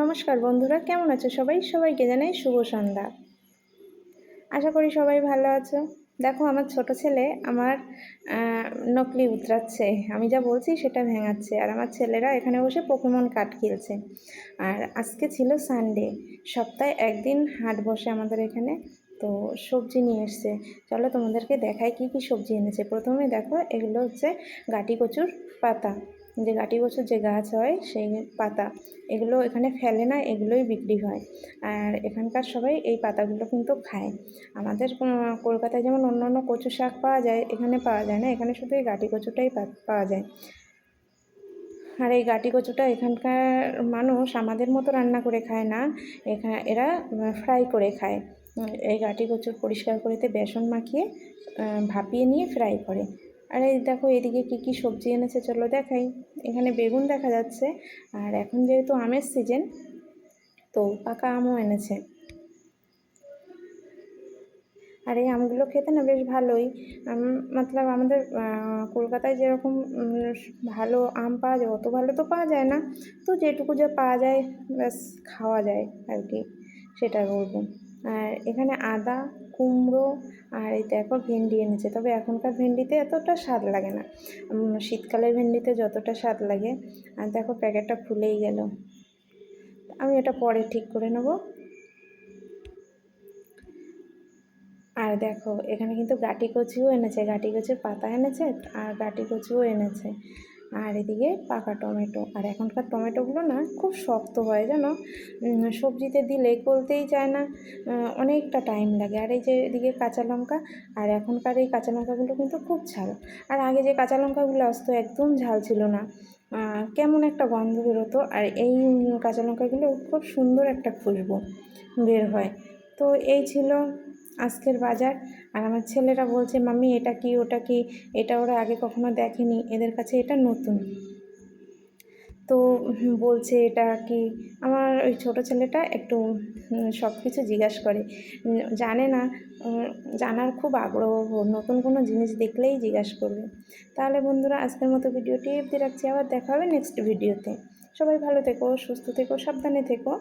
নমস্কার বন্ধুরা, কেমন আছো সবাই? সবাইকে জানাই শুভ সন্ধ্যা। আশা করি সবাই ভালো আছো। দেখো আমার ছোট ছেলে আমার আ নকলি উতরাচ্ছে। আমি যা বলছি সেটা ভেঙাচ্ছে। আর আমার ছেলেরা এখানে বসে পোকেমন কার্ড খেলছে। আর আজকে ছিল সানডে। সপ্তাহে ১ দিন হাট বসে আমাদের এখানে। তো সবজি নিয়ে এসছে। চলো তোমাদেরকে দেখাই কী কী সবজি এনেছে। প্রথমে দেখো এগুলো হচ্ছে গাঁটি কচুর পাতা। যে গাঁটি কচুর যে গাছ হয় সেই পাতা। এগুলো এখানে ফেলে না, এগুলোই বিক্রি হয়। আর এখানকার সবাই এই পাতাগুলো কিন্তু খায়। আমাদের কলকাতায় যেমন অন্যান্য কচু শাক পাওয়া যায়, এখানে পাওয়া যায় না। এখানে শুধু এই গাঁটি কচুটাই পাওয়া যায়। আর এই গাঁটি কচুটা এখানকার মানুষ আমাদের মতো রান্না করে খায় না, এরা ফ্রাই করে খায়। এই গাঁটি কচু পরিষ্কার করে বেসন মাখিয়ে ভাপিয়ে নিয়ে ফ্রাই করে। আর এই দেখো এদিকে কী কী সবজি এনেছে চলো দেখাই। এখানে বেগুন দেখা যাচ্ছে। আর এখন যেহেতু আমের সিজন, তো পাকা আমও এনেছে। আর এই আমগুলো খেতে না বেশ ভালোই। মতলব আমাদের কলকাতায় যেরকম ভালো আম পাওয়া যায় অত ভালো তো পাওয়া যায় না, তো যেটুকু যা পাওয়া যায় ব্যাস খাওয়া যায় আর কি, সেটা বলবো। আর এখানে আদা, কুমড়ো আর এই দেখো ভেন্ডি এনেছে। তবে এখনকার ভেন্ডিতে এতটা স্বাদ লাগে না, শীতকালের ভেন্ডিতে যতটা স্বাদ লাগে। আর দেখো প্যাকেটটা খুলেই গেল, আমি এটা পরে ঠিক করে নেবো। আর দেখো এখানে কিন্তু গাঁটি কচুও এনেছে, গাঁটি কচুর পাতা এনেছে আর গাঁটি কচুও এনেছে। আর এদিকে পাকা টমেটো। আর এখনকার টমেটোগুলো না খুব শক্ত হয় জানো, সবজিতে দিলে গলতেই চায় না, অনেকটা টাইম লাগে। আর এই যে এদিকে কাঁচা লঙ্কা, আর এখনকার এই কাঁচা লঙ্কাগুলো কিন্তু খুব ঝাল। আর আগে যে কাঁচা লঙ্কাগুলো আসতো একদম ঝাল ছিল না, কেমন একটা গন্ধ বেরোতো। আর এই কাঁচা লঙ্কাগুলো খুব সুন্দর একটা খুশবু বের হয়। তো এই ছিল আজকের বাজার। আর আমার ছেলেরা বলছে মাম্মি এটা কি ওটা কি, এটা ওরা আগে কখনো দেখেনি, এদের কাছে এটা নতুন। তো বলছে এটা কি। আমার ওই ছোটো ছেলেটা একটু সব কিছু জিজ্ঞাসা করে, জানে না, জানার খুব আগ্রহ, নতুন কোনো জিনিস দেখলেই জিজ্ঞাসা করবে। তাহলে বন্ধুরা আজকের মতো ভিডিওটি অবধি রাখছি, আবার দেখা হবে নেক্সট ভিডিওতে। সবাই ভালো থেকো, সুস্থ থেকো, সাবধানে থেকো।